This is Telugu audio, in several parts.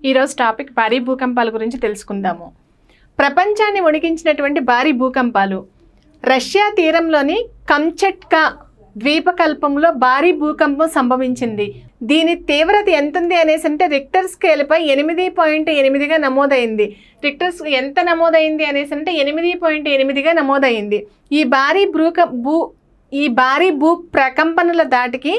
ఈరోజు టాపిక్ భారీ భూకంపాల గురించి తెలుసుకుందాము. ప్రపంచాన్ని వణికించినటువంటి భారీ భూకంపాలు. రష్యా తీరంలోని కంచట్కా ద్వీపకల్పంలో భారీ భూకంపం సంభవించింది. దీని తీవ్రత ఎంతుంది అనేసి అంటే రిక్టర్ స్కేల్పై 8.8గా నమోదైంది. రిక్టర్ ఎంత నమోదైంది అనేసి అంటే 8.8గా నమోదైంది. ఈ భారీ భూ ప్రకంపనల దాటికి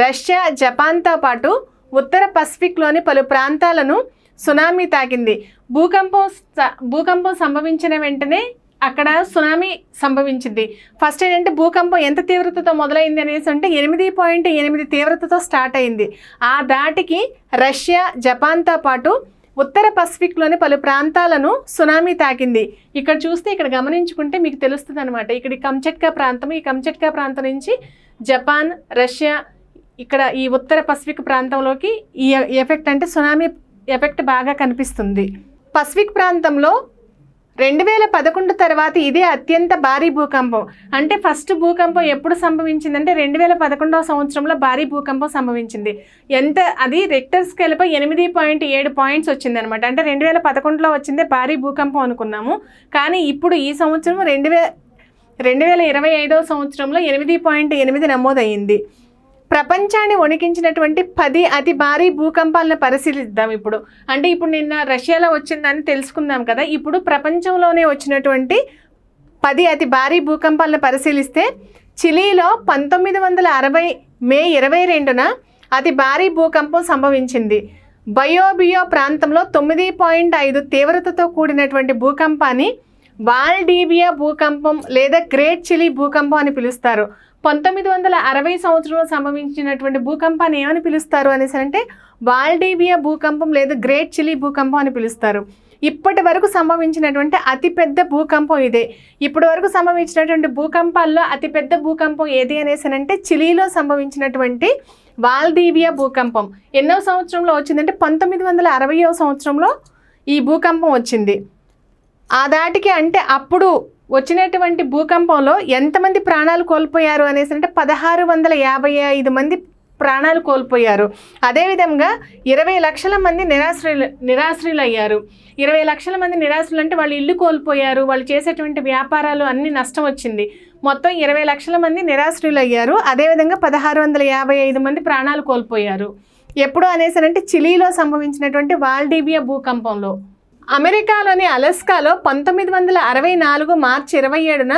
రష్యా, జపాన్తో పాటు ఉత్తర పసిఫిక్లోని పలు ప్రాంతాలను సునామీ తాకింది. భూకంపం సంభవించిన వెంటనే అక్కడ సునామీ సంభవించింది. ఫస్ట్ ఏంటంటే భూకంపం ఎంత తీవ్రతతో మొదలైంది అనేసి అంటే 8.8 తీవ్రతతో స్టార్ట్ అయింది. ఆ దాటికి రష్యా, జపాన్తో పాటు ఉత్తర పసిఫిక్లోని పలు ప్రాంతాలను సునామీ తాకింది. ఇక్కడ చూస్తే ఇక్కడ గమనించుకుంటే మీకు తెలుస్తుంది అనమాట. ఇక్కడ కంచట్కా ప్రాంతం, ఈ కంచట్కా ప్రాంతం నుంచి జపాన్, రష్యా, ఇక్కడ ఈ ఉత్తర పసిఫిక్ ప్రాంతంలోకి ఈ ఎఫెక్ట్ అంటే సునామీ ఎఫెక్ట్ బాగా కనిపిస్తుంది. పసిఫిక్ ప్రాంతంలో 2011 తర్వాత ఇదే అత్యంత భారీ భూకంపం. అంటే ఫస్ట్ భూకంపం ఎప్పుడు సంభవించిందంటే 2011వ సంవత్సరంలో భారీ భూకంపం సంభవించింది. అది రిక్టర్ స్కేల్పై 8.7 పాయింట్స్ వచ్చింది అనమాట. అంటే 2011లో వచ్చిందే భారీ భూకంపం అనుకున్నాము. కానీ ఇప్పుడు ఈ సంవత్సరం 2025వ సంవత్సరంలో 8.8 నమోదయ్యింది. ప్రపంచాన్ని వణికించినటువంటి 10 అతి భారీ భూకంపాలను పరిశీలిద్దాం ఇప్పుడు. అంటే ఇప్పుడు నిన్న రష్యాలో వచ్చిందని తెలుసుకుందాం కదా. ఇప్పుడు ప్రపంచంలోనే వచ్చినటువంటి 10 అతి భారీ భూకంపాలను పరిశీలిస్తే చిలీలో 1960 మే 22న అతి భారీ భూకంపం సంభవించింది. బయోబియో ప్రాంతంలో 9.5 తీవ్రతతో కూడినటువంటి భూకంపాన్ని వాల్డివియా భూకంపం లేదా గ్రేట్ చిలీ భూకంపం అని పిలుస్తారు. 1960 సంవత్సరంలో సంభవించినటువంటి భూకంపాన్ని ఏమని పిలుస్తారు అనేసి అంటే వాల్డివియా భూకంపం లేదా గ్రేట్ చిలీ భూకంపం అని పిలుస్తారు. ఇప్పటి వరకు సంభవించినటువంటి అతిపెద్ద భూకంపం ఇదే. ఇప్పటి వరకు సంభవించినటువంటి భూకంపాల్లో అతిపెద్ద భూకంపం ఏది అనేసి అంటే చిలీలో సంభవించినటువంటి వాల్డివియా భూకంపం. ఎన్నో సంవత్సరంలో వచ్చిందంటే 1960వ సంవత్సరంలో ఈ భూకంపం వచ్చింది. ఆ దాటికి అంటే అప్పుడు వచ్చినటువంటి భూకంపంలో ఎంతమంది ప్రాణాలు కోల్పోయారు అనేసి అంటే 1655 మంది ప్రాణాలు కోల్పోయారు. అదేవిధంగా 20 లక్షల మంది నిరాశ్రయులు అయ్యారు. 20 లక్షల మంది నిరాశ్రయులు అంటే వాళ్ళు ఇల్లు కోల్పోయారు, వాళ్ళు చేసేటువంటి వ్యాపారాలు అన్ని నష్టం వచ్చింది. మొత్తం 20 లక్షల మంది నిరాశ్రయులు అయ్యారు. అదేవిధంగా 1655 మంది ప్రాణాలు కోల్పోయారు. ఎప్పుడు అనేసి అంటే చిలీలో సంభవించినటువంటి వాల్డివియా భూకంపంలో. అమెరికాలోని అలస్కాలో 1964 మార్చి 27న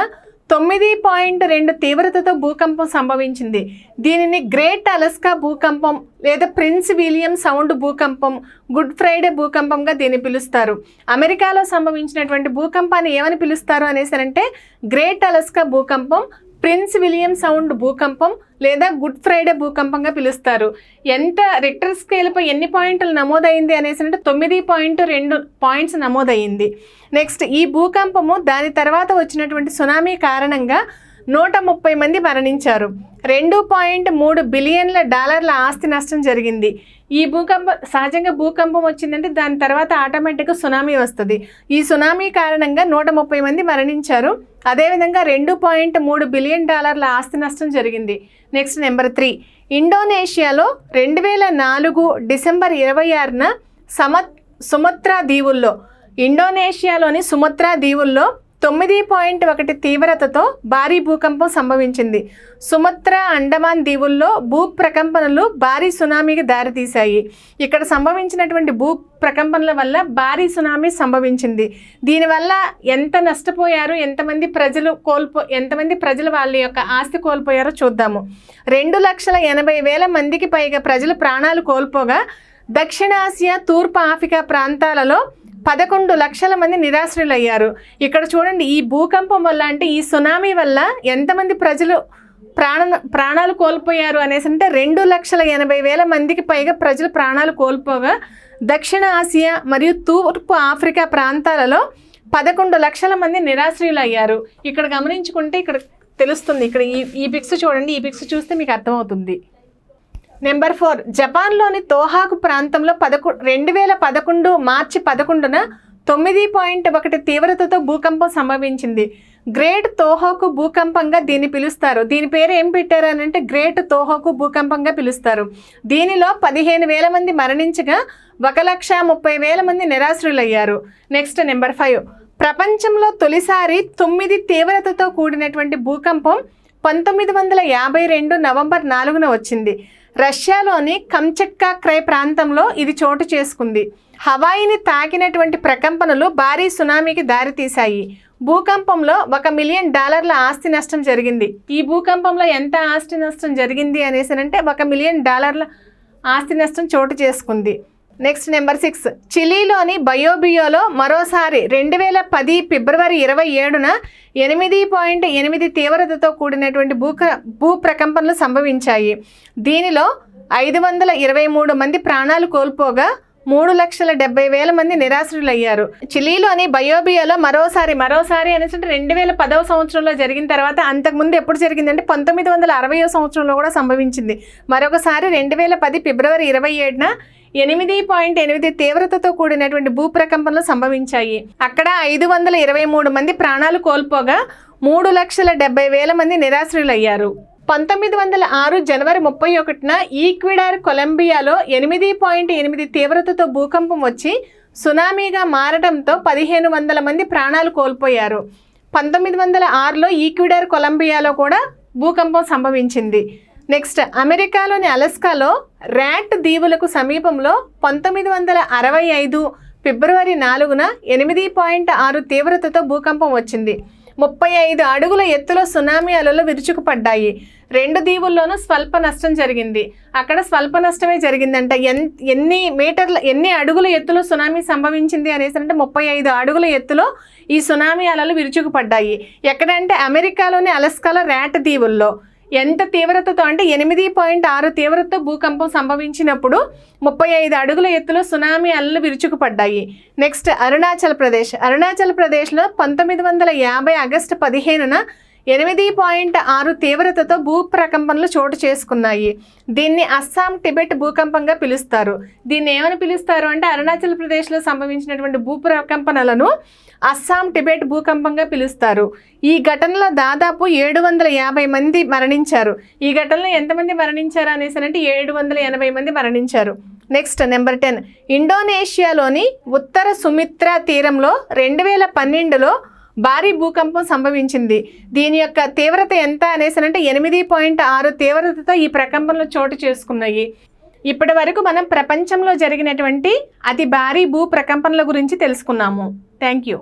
9.2 తీవ్రతతో భూకంపం సంభవించింది. దీనిని గ్రేట్ అలస్కా భూకంపం లేదా ప్రిన్స్ విలియం సౌండ్ భూకంపం, గుడ్ ఫ్రైడే భూకంపంగా దీన్ని పిలుస్తారు. అమెరికాలో సంభవించినటువంటి భూకంపాన్ని ఏమని పిలుస్తారు అనేసి అంటే గ్రేట్ అలస్కా భూకంపం, ప్రిన్స్ విలియం సౌండ్ భూకంపం లేదా గుడ్ ఫ్రైడే భూకంపంగా పిలుస్తారు. ఎంత రిక్టర్ స్కేల్పై ఎన్ని పాయింట్లు నమోదైంది అనేసి అంటే 9.2 పాయింట్స్ నమోదయ్యింది. నెక్స్ట్ ఈ భూకంపము దాని తర్వాత వచ్చినటువంటి సునామీ కారణంగా 130 మంది మరణించారు. $2.3 బిలియన్ల ఆస్తి నష్టం జరిగింది. ఈ సహజంగా భూకంపం వచ్చిందంటే దాని తర్వాత ఆటోమేటిక్గా సునామీ వస్తుంది. ఈ సునామీ కారణంగా 130 మంది మరణించారు. అదేవిధంగా $2.3 బిలియన్ ఆస్తి నష్టం జరిగింది. నెక్స్ట్ నెంబర్ 3, ఇండోనేషియాలో 2004 డిసెంబర్ 26న సుమత్రా దీవుల్లో, ఇండోనేషియాలోని సుమత్రా దీవుల్లో 9.1 తీవ్రతతో భారీ భూకంపం సంభవించింది. సుమత్రా, అండమాన్ దీవుల్లో భూ ప్రకంపనలు భారీ సునామీకి దారితీశాయి. ఇక్కడ సంభవించినటువంటి భూ ప్రకంపనల వల్ల భారీ సునామీ సంభవించింది. దీనివల్ల ఎంత నష్టపోయారు, ఎంతమంది ప్రజలు వాళ్ళ యొక్క ఆస్తి కోల్పోయారో చూద్దాము. 2,80,000 మందికి పైగా ప్రజలు ప్రాణాలు కోల్పోగా దక్షిణాసియా, తూర్పు ఆఫ్రికా ప్రాంతాలలో 11 లక్షల మంది నిరాశ్రయులు అయ్యారు. ఇక్కడ చూడండి, ఈ భూకంపం వల్ల అంటే ఈ సునామీ వల్ల ఎంతమంది ప్రజలు ప్రాణాలు కోల్పోయారు అనేసి అంటే 2,80,000 మందికి పైగా ప్రజలు ప్రాణాలు కోల్పోగా దక్షిణ ఆసియా మరియు తూర్పు ఆఫ్రికా ప్రాంతాలలో 11 లక్షల మంది నిరాశ్రయులు అయ్యారు. ఇక్కడ గమనించుకుంటే ఇక్కడ తెలుస్తుంది. ఇక్కడ ఈ పిక్స్ చూడండి, ఈ పిక్స్ చూస్తే మీకు అర్థమవుతుంది. నెంబర్ 4, జపాన్లోని తోహాకు ప్రాంతంలో 2011 మార్చి 11న 9.1 తీవ్రతతో భూకంపం సంభవించింది. గ్రేట్ తోహోకు భూకంపంగా దీన్ని పిలుస్తారు. దీని పేరు ఏం పెట్టారు అని అంటే గ్రేట్ తోహోకు భూకంపంగా పిలుస్తారు. దీనిలో 15,000 మంది మరణించగా 1,30,000 మంది నిరాశ్రులయ్యారు. నెక్స్ట్ నెంబర్ 5, ప్రపంచంలో తొలిసారి 9 తీవ్రతతో కూడినటువంటి భూకంపం 1952 నవంబర్ 4న వచ్చింది. రష్యాలోని కమ్చట్కా క్రై ప్రాంతంలో ఇది చోటు చేసుకుంది. హవాయిని తాకినటువంటి ప్రకంపనలు భారీ సునామీకి దారితీశాయి. భూకంపంలో $1 మిలియన్ ఆస్తి నష్టం జరిగింది. ఈ భూకంపంలో ఎంత ఆస్తి నష్టం జరిగింది అనేసి అంటే $1 మిలియన్ ఆస్తి నష్టం చోటు చేసుకుంది. నెక్స్ట్ నెంబర్ 6, చిలీలోని బయోబియోలో మరోసారి 2010 ఫిబ్రవరి 27న 8.8 తీవ్రతతో కూడినటువంటి భూ ప్రకంపనలు సంభవించాయి. దీనిలో 523 మంది ప్రాణాలు కోల్పోగా 3,70,000 మంది నిరాశ్రులయ్యారు. చిలీలోని బయోబియోలో మరోసారి అనేసి 2010 సంవత్సరంలో జరిగిన తర్వాత అంతకుముందు ఎప్పుడు జరిగిందంటే 1960 సంవత్సరంలో కూడా సంభవించింది. మరొకసారి 2010 ఫిబ్రవరి 27న 8.8 తీవ్రతతో కూడినటువంటి భూ ప్రకంపనలు సంభవించాయి. అక్కడ 523 మంది ప్రాణాలు కోల్పోగా 3,70,000 మంది నిరాశ్రులయ్యారు. 1906 జనవరి 31న ఈక్వెడార్ కొలంబియాలో 8.8 తీవ్రతతో భూకంపం వచ్చి సునామీగా మారడంతో 1,500 మంది ప్రాణాలు కోల్పోయారు. 1906లో ఈక్వెడార్ కొలంబియాలో కూడా భూకంపం సంభవించింది. నెక్స్ట్, అమెరికాలోని అలస్కాలో ర్యాట్ దీవులకు సమీపంలో 1965 ఫిబ్రవరి 4న 8.6 తీవ్రతతో భూకంపం వచ్చింది. 35 అడుగుల ఎత్తులో సునామీ అలలు విరుచుకుపడ్డాయి. 2 దీవుల్లోనూ స్వల్ప నష్టం జరిగింది. అక్కడ స్వల్ప నష్టమే జరిగిందంట. ఎన్ని అడుగుల ఎత్తులో సునామీ సంభవించింది అనేసి అంటే 35 అడుగుల ఎత్తులో ఈ సునామీ అలలు విరుచుకుపడ్డాయి. ఎక్కడంటే అమెరికాలోని అలస్కాలో ర్యాట్ దీవుల్లో. ఎంత తీవ్రతతో అంటే 8.6 తీవ్రతతో భూకంపం సంభవించినప్పుడు 35 అడుగుల ఎత్తులో సునామీ అలలు విరుచుకుపడ్డాయి. నెక్స్ట్, అరుణాచల్ ప్రదేశ్లో 1950 ఆగస్టు 15న 8.6 తీవ్రతతో భూ ప్రకంపనలు చోటు చేసుకున్నాయి. దీన్ని అస్సాం టిబెట్ భూకంపంగా పిలుస్తారు. దీన్ని ఏమని పిలుస్తారు అంటే అరుణాచల్ ప్రదేశ్లో సంభవించినటువంటి భూ ప్రకంపనలను అస్సాం టిబెట్ భూకంపంగా పిలుస్తారు. ఈ ఘటనలో దాదాపు 750 మంది మరణించారు. ఈ ఘటనలో ఎంతమంది మరణించారు అనేసి అంటే 780 మంది మరణించారు. నెక్స్ట్ నెంబర్ 10, ఇండోనేషియాలోని ఉత్తర సుమిత్రా తీరంలో 2012లో భారీ భూకంపం సంభవించింది. దీని యొక్క తీవ్రత ఎంత అనేసి అంటే 8.6 తీవ్రతతో ఈ ప్రకంపనలు చోటు చేసుకున్నాయి. ఇప్పటి వరకు మనం ప్రపంచంలో జరిగినటువంటి అతి భారీ భూ ప్రకంపనల గురించి తెలుసుకున్నాము. Thank you.